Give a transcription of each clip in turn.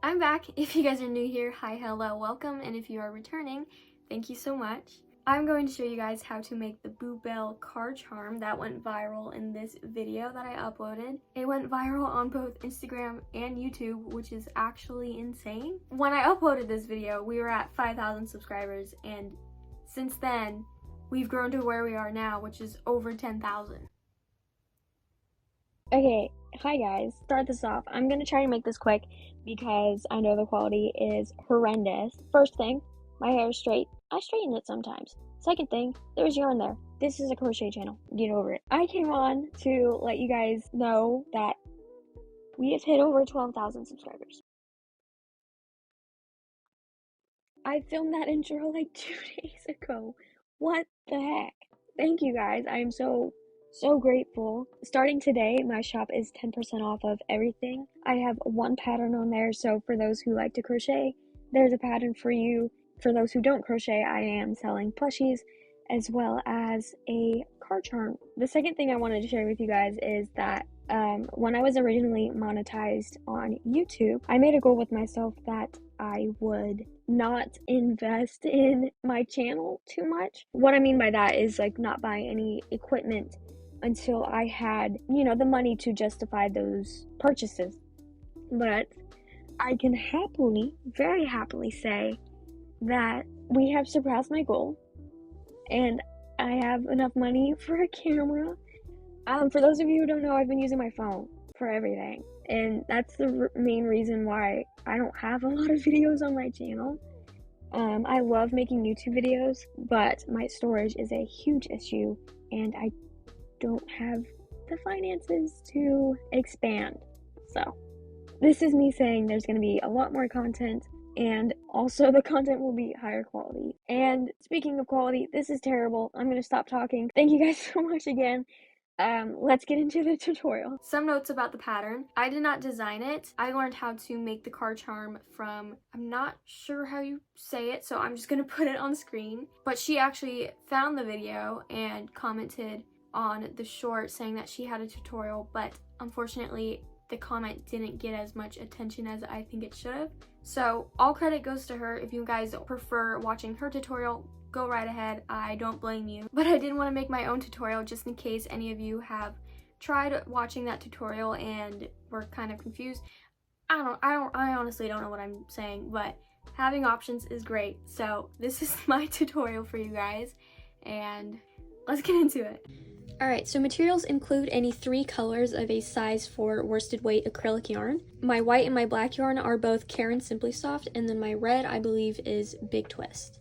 I'm back. If you guys are new here, hi, hello, welcome, and if you are returning, thank you so much. I'm going to show you guys how to make the Boo Bell card charm that went viral in this video that I uploaded. It went viral on both Instagram and YouTube, which is actually insane. When I uploaded this video, we were at 5,000 subscribers, and since then, we've grown to where we are now, which is over 10,000. Okay, hi guys. Start this off. I'm gonna try to make this quick because I know the quality is horrendous. First thing, my hair is straight. I straighten it sometimes. Second thing, there's yarn there. This is a crochet channel. Get over it. I came on to let you guys know that we have hit over 12,000 subscribers. I filmed that intro like 2 days ago. What the heck? Thank you guys. I am so grateful. Starting today, my shop is 10% off of everything. I have one pattern on there, so for those who like to crochet, there's a pattern for you. For those who don't crochet, I am selling plushies as well as a card charm. The second thing I wanted to share with you guys is that when I was originally monetized on YouTube, I made a goal with myself that I would not invest in my channel too much. What I mean by that is like not buy any equipment until I had, the money to justify those purchases. But I can very happily say that we have surpassed my goal and I have enough money for a camera. For those of you who don't know, I've been using my phone for everything, and that's the main reason why I don't have a lot of videos on my channel. I love making YouTube videos, but my storage is a huge issue and I don't have the finances to expand. So this is me saying there's going to be a lot more content, and also the content will be higher quality. And speaking of quality, this is terrible. I'm going to stop talking. Thank you guys so much again. Let's get into the tutorial. Some notes about the pattern. I did not design it. I learned how to make the card charm from, I'm not sure how you say it, so I'm just gonna put it on screen. But she actually found the video and commented on the short saying that she had a tutorial, but unfortunately the comment didn't get as much attention as I think it should have. So all credit goes to her. If you guys prefer watching her tutorial, go right ahead. I don't blame you. But I did want to make my own tutorial just in case any of you have tried watching that tutorial and were kind of confused. I honestly don't know what I'm saying, but having options is great. So this is my tutorial for you guys, and let's get into it. Alright, so materials include any 3 colors of a size 4 worsted weight acrylic yarn. My white and my black yarn are both Caron Simply Soft, and then my red, I believe, is Big Twist.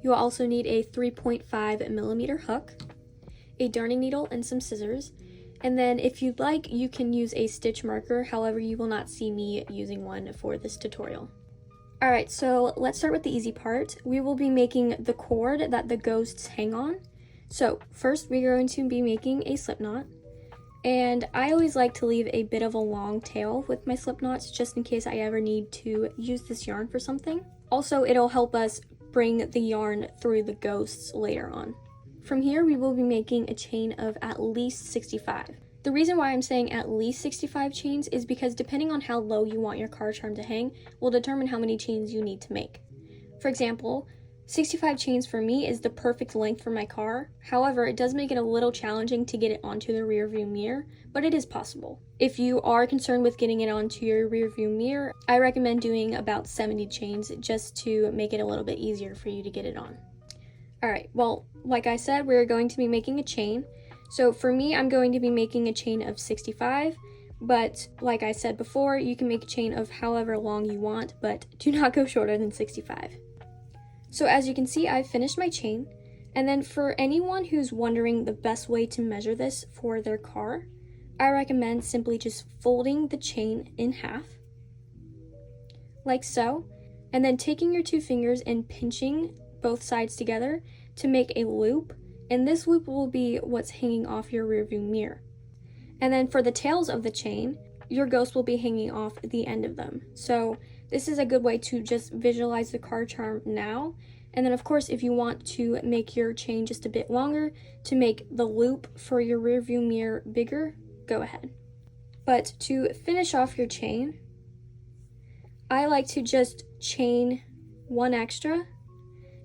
You will also need a 3.5mm hook, a darning needle, and some scissors. And then if you'd like, you can use a stitch marker, however you will not see me using one for this tutorial. Alright, so let's start with the easy part. We will be making the cord that the ghosts hang on. So first we're going to be making a slip knot. And I always like to leave a bit of a long tail with my slip knots just in case I ever need to use this yarn for something. Also, it'll help us bring the yarn through the ghosts later on. From here, we will be making a chain of at least 65. The reason why I'm saying at least 65 chains is because depending on how low you want your card charm to hang will determine how many chains you need to make. For example, 65 chains for me is the perfect length for my car. However, it does make it a little challenging to get it onto the rear view mirror, but it is possible. If you are concerned with getting it onto your rear view mirror, I recommend doing about 70 chains just to make it a little bit easier for you to get it on. Alright, well, like I said, we're going to be making a chain. So for me, I'm going to be making a chain of 65, but like I said before, you can make a chain of however long you want, but do not go shorter than 65. So as you can see, I've finished my chain, and then for anyone who's wondering the best way to measure this for their car, I recommend simply just folding the chain in half, like so, and then taking your 2 fingers and pinching both sides together to make a loop, and this loop will be what's hanging off your rearview mirror. And then for the tails of the chain, your ghost will be hanging off the end of them. So this is a good way to just visualize the card charm now. And then of course, if you want to make your chain just a bit longer to make the loop for your rear view mirror bigger, go ahead. But to finish off your chain, I like to just chain one extra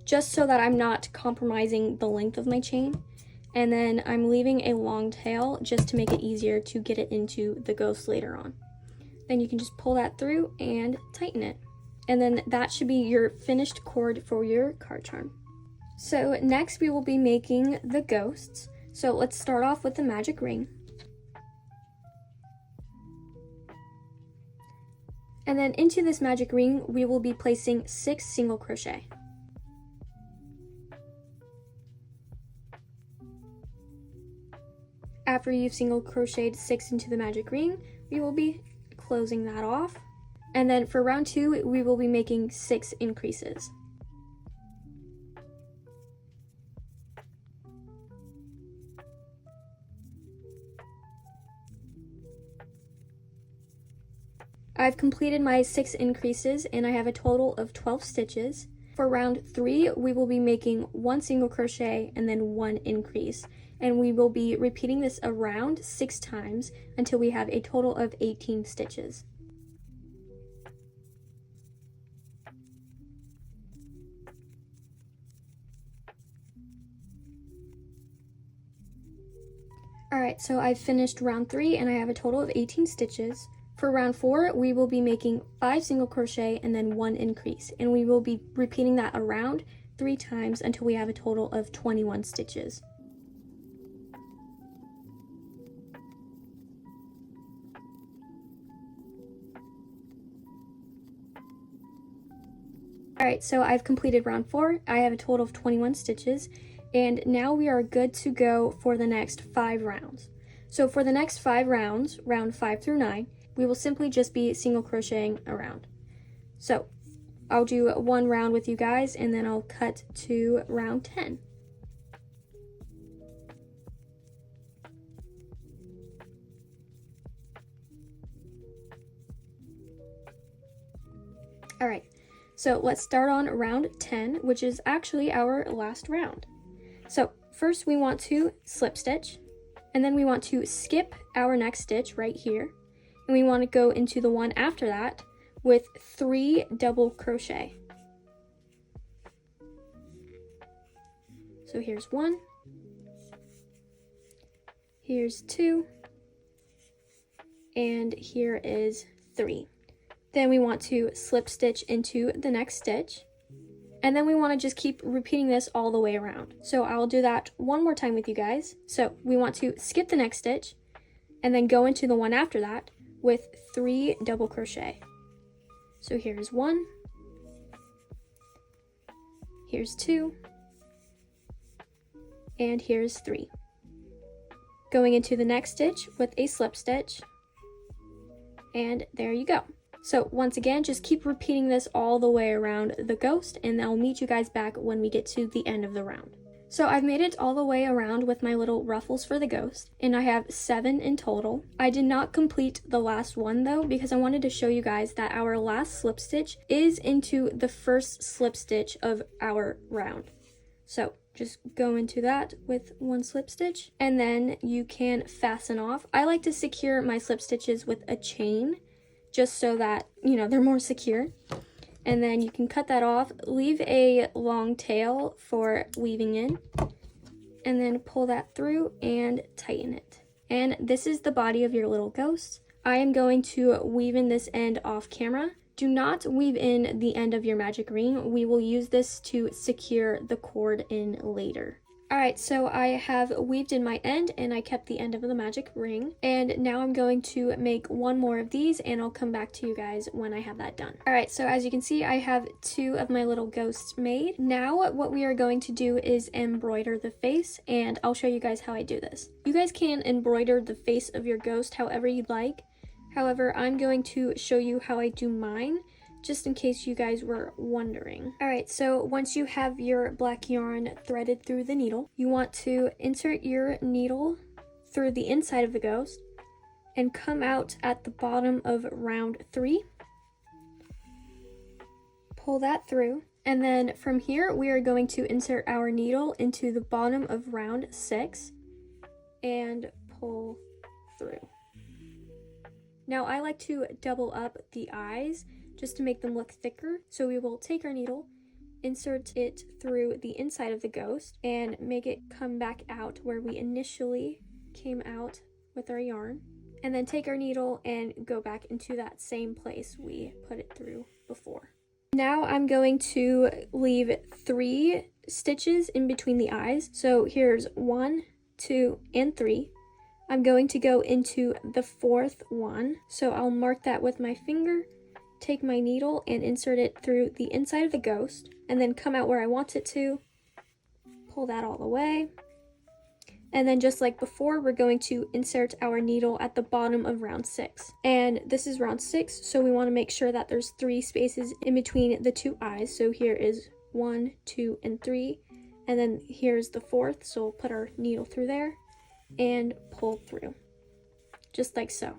just so that I'm not compromising the length of my chain. And then I'm leaving a long tail just to make it easier to get it into the ghost later on. Then you can just pull that through and tighten it. And then that should be your finished cord for your card charm. So next we will be making the ghosts. So let's start off with the magic ring. And then into this magic ring, we will be placing 6 single crochet. After you've single crocheted 6 into the magic ring, we will be closing that off. And then for round 2, we will be making 6 increases. I've completed my 6 increases and I have a total of 12 stitches. For round 3, we will be making 1 single crochet and then 1 increase. And we will be repeating this around 6 times until we have a total of 18 stitches. Alright, so I've finished round 3 and I have a total of 18 stitches. For round 4, we will be making 5 single crochet and then 1 increase, and we will be repeating that around 3 times until we have a total of 21 stitches. Alright, so I've completed round 4, I have a total of 21 stitches, and now we are good to go for the next 5 rounds. So for the next 5 rounds, round 5 through 9, we will simply just be single crocheting around. So I'll do 1 round with you guys and then I'll cut to round 10. Alright, so let's start on round 10, which is actually our last round. So first we want to slip stitch, and then we want to skip our next stitch right here. And we want to go into the one after that with 3 double crochet. So here's 1, here's 2, and here is 3. Then we want to slip stitch into the next stitch, and then we want to just keep repeating this all the way around. So I'll do that one more time with you guys. So we want to skip the next stitch, and then go into the one after that with 3 double crochet. So here's 1, here's 2, and here's 3. Going into the next stitch with a slip stitch, and there you go. So once again, just keep repeating this all the way around the ghost, and I'll meet you guys back when we get to the end of the round. So I've made it all the way around with my little ruffles for the ghost, and I have 7 in total. I did not complete the last one though, because I wanted to show you guys that our last slip stitch is into the first slip stitch of our round. So just go into that with 1 slip stitch, and then you can fasten off. I like to secure my slip stitches with a chain, just so that, you know, they're more secure. And then you can cut that off, leave a long tail for weaving in, and then pull that through and tighten it. And this is the body of your little ghost. I am going to weave in this end off camera. Do not weave in the end of your magic ring. We will use this to secure the cord in later. Alright, so I have weaved in my end and I kept the end of the magic ring. And now I'm going to make 1 more of these and I'll come back to you guys when I have that done. Alright, so as you can see, I have 2 of my little ghosts made. Now what we are going to do is embroider the face, and I'll show you guys how I do this. You guys can embroider the face of your ghost however you'd like. However, I'm going to show you how I do mine, just in case you guys were wondering. Alright, so once you have your black yarn threaded through the needle, you want to insert your needle through the inside of the ghost and come out at the bottom of round 3. Pull that through, and then from here we are going to insert our needle into the bottom of round 6 and pull through. Now I like to double up the eyes just to make them look thicker. So we will take our needle, insert it through the inside of the ghost, and make it come back out where we initially came out with our yarn. And then take our needle and go back into that same place we put it through before. Now I'm going to leave 3 stitches in between the eyes. So here's 1, 2, and 3. I'm going to go into the 4th one. So I'll mark that with my finger, take my needle and insert it through the inside of the ghost, and then come out where I want it to, pull that all the way. And then just like before, we're going to insert our needle at the bottom of round 6. And this is round 6, so we want to make sure that there's 3 spaces in between the 2 eyes. So here is 1, 2, and 3. And then here's the 4th, so we'll put our needle through there and pull through, just like so.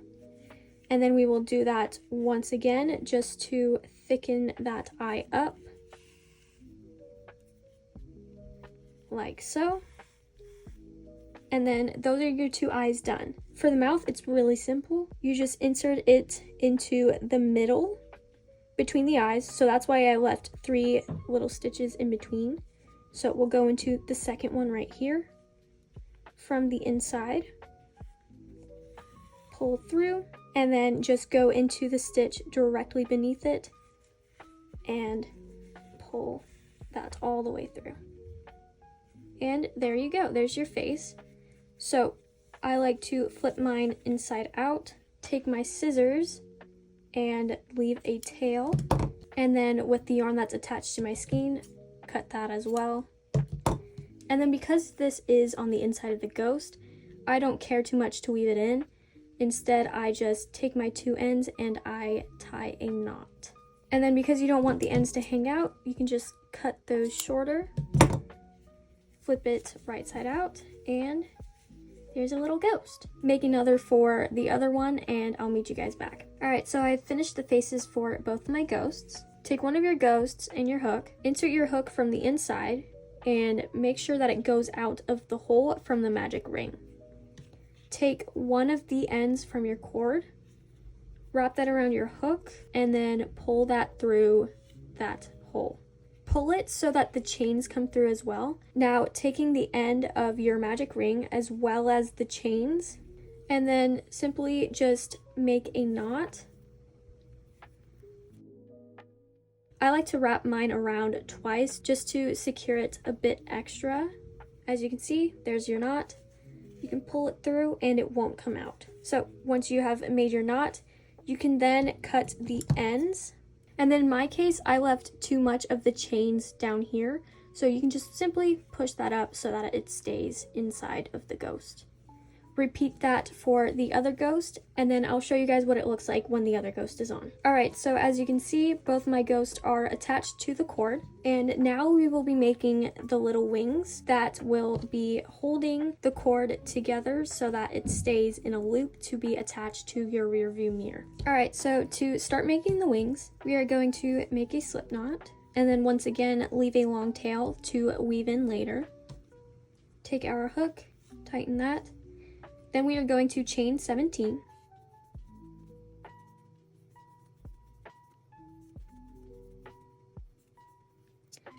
And then we will do that once again, just to thicken that eye up, like so. And then those are your 2 eyes done. For the mouth, it's really simple. You just insert it into the middle between the eyes. So that's why I left 3 little stitches in between. So we'll go into the second one right here from the inside, pull through, and then just go into the stitch directly beneath it and pull that all the way through. And there you go, there's your face. So I like to flip mine inside out, take my scissors and leave a tail, and then with the yarn that's attached to my skein, cut that as well. And then because this is on the inside of the ghost, I don't care too much to weave it in. Instead, I just take my 2 ends and I tie a knot. And then because you don't want the ends to hang out, you can just cut those shorter, flip it right side out, and there's a little ghost. Make another for the other one and I'll meet you guys back. Alright, so I've finished the faces for both of my ghosts. Take one of your ghosts and your hook, insert your hook from the inside, and make sure that it goes out of the hole from the magic ring. Take one of the ends from your cord, wrap that around your hook, and then pull that through that hole. Pull it so that the chains come through as well. Now, taking the end of your magic ring as well as the chains, and then simply just make a knot. I like to wrap mine around twice just to secure it a bit extra. As you can see, there's your knot. You can pull it through and it won't come out. So once you have made your knot, you can then cut the ends. And then in my case, I left too much of the chains down here, so you can just simply push that up so that it stays inside of the ghost. Repeat that for the other ghost, and then I'll show you guys what it looks like when the other ghost is on. Alright, so as you can see, both my ghosts are attached to the cord, and now we will be making the little wings that will be holding the cord together so that it stays in a loop to be attached to your rear view mirror. Alright, so to start making the wings, we are going to make a slip knot, and then once again leave a long tail to weave in later. Take our hook, tighten that. Then we are going to chain 17.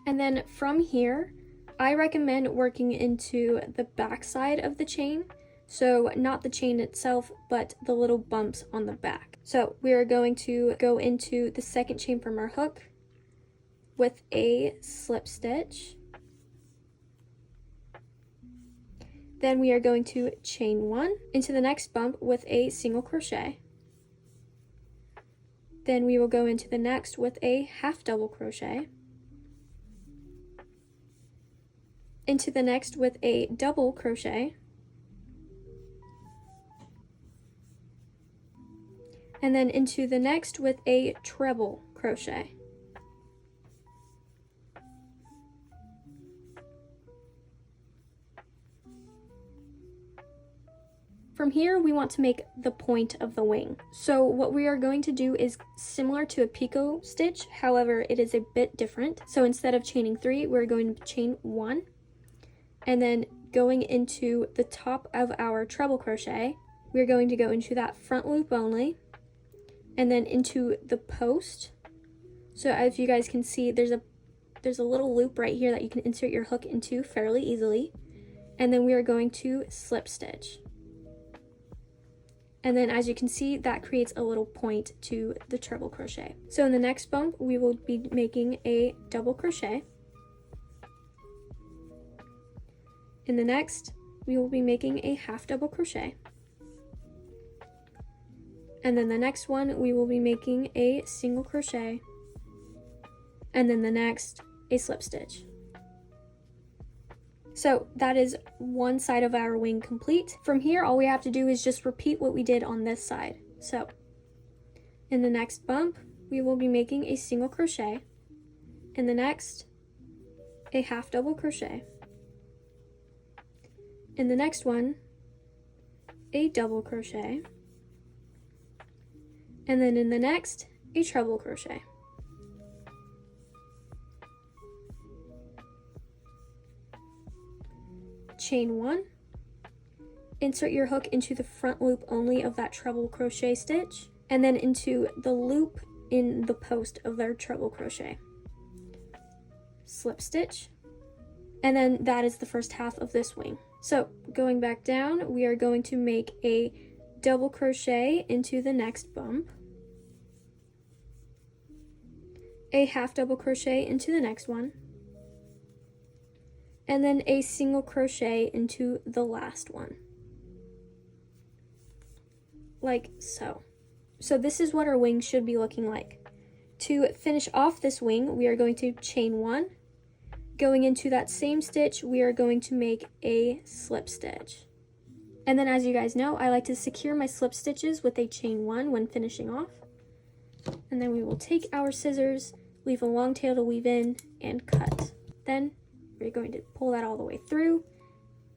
And then from here, I recommend working into the back side of the chain. So not the chain itself, but the little bumps on the back. So we are going to go into the second chain from our hook with a slip stitch. Then we are going to chain 1 into the next bump with a single crochet. Then we will go into the next with a half double crochet. Into the next with a double crochet. And then into the next with a treble crochet. From here, we want to make the point of the wing. So what we are going to do is similar to a picot stitch, however, it is a bit different. So instead of chaining 3, we're going to chain 1, and then going into the top of our treble crochet, we're going to go into that front loop only, and then into the post So as you guys can see, there's a little loop right here that you can insert your hook into fairly easily. And then we are going to slip stitch. And then as you can see, that creates a little point to the treble crochet. So in the next bump, we will be making a double crochet. In the next, we will be making a half double crochet. And then the next one, we will be making a single crochet. And then the next, a slip stitch. So that is one side of our wing complete. From here, all we have to do is just repeat what we did on this side. So in the next bump, we will be making a single crochet. In the next, a half double crochet. In the next one, a double crochet. And then in the next, a treble crochet. Chain one, insert your hook into the front loop only of that treble crochet stitch, and then into the loop in the post of their treble crochet. Slip stitch, and then that is the first half of this wing. So going back down, we are going to make a double crochet into the next bump, a half double crochet into the next one, and then a single crochet into the last one, like so. So this is what our wing should be looking like. To finish off this wing, we are going to chain one. Going into that same stitch, we are going to make a slip stitch. And then as you guys know, I like to secure my slip stitches with a chain one when finishing off. And then we will take our scissors, leave a long tail to weave in, and cut. Then we're going to pull that all the way through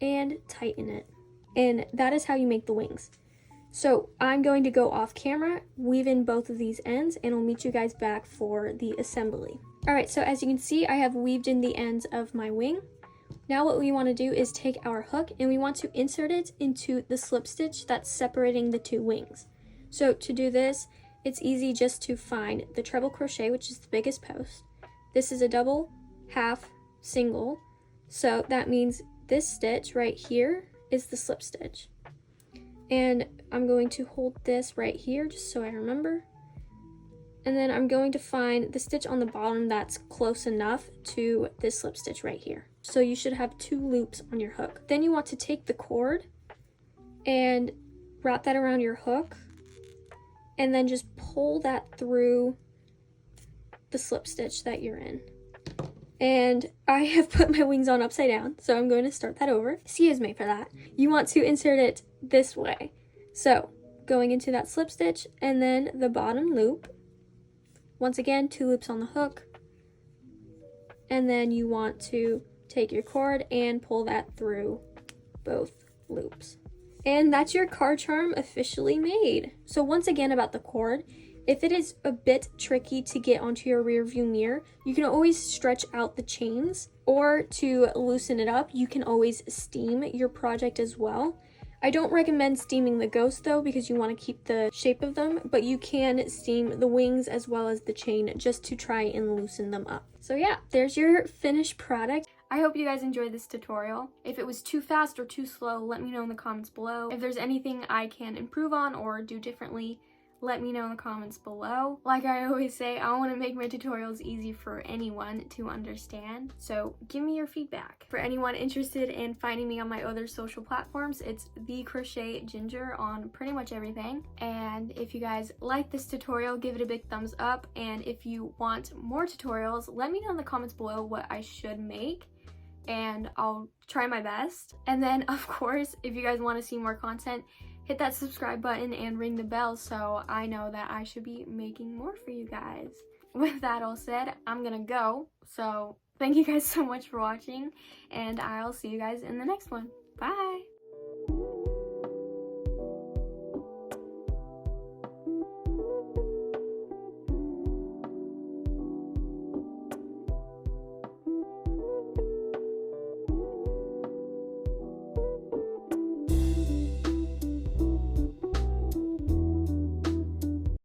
and tighten it. And that is how you make the wings. So I'm going to go off camera, weave in both of these ends, and I'll meet you guys back for the assembly. All right, so as you can see, I have weaved in the ends of my wing. Now what we want to do is take our hook and we want to insert it into the slip stitch that's separating the two wings. So to do this, it's easy just to find the treble crochet, which is the biggest post. This is a double, half, single, so that means this stitch right here is the slip stitch. And I'm going to hold this right here just so I remember. And then I'm going to find the stitch on the bottom that's close enough to this slip stitch right here. So you should have 2 loops on your hook. Then you want to take the cord and wrap that around your hook and then just pull that through the slip stitch that you're in. And I have put my wings on upside down, so I'm going to start that over. Excuse me for that. You want to insert it this way. So going into that slip stitch and then the bottom loop. Once again, 2 loops on the hook. And then you want to take your cord and pull that through both loops. And that's your card charm officially made. So once again about the cord, if it is a bit tricky to get onto your rear view mirror, you can always stretch out the chains, or to loosen it up, you can always steam your project as well. I don't recommend steaming the ghost though, because you want to keep the shape of them, but you can steam the wings as well as the chain just to try and loosen them up. So yeah, there's your finished product. I hope you guys enjoyed this tutorial. If it was too fast or too slow, let me know in the comments below. If there's anything I can improve on or do differently, let me know in the comments below. Like I always say, I want to make my tutorials easy for anyone to understand, so give me your feedback. For anyone interested in finding me on my other social platforms, it's The Crochet Ginger on pretty much everything. And if you guys like this tutorial, give it a big thumbs up. And if you want more tutorials, let me know in the comments below what I should make, and I'll try my best. And then of course, if you guys want to see more content, hit that subscribe button and ring the bell so I know that I should be making more for you guys. With that all said, I'm gonna go. So thank you guys so much for watching, and I'll see you guys in the next one. Bye!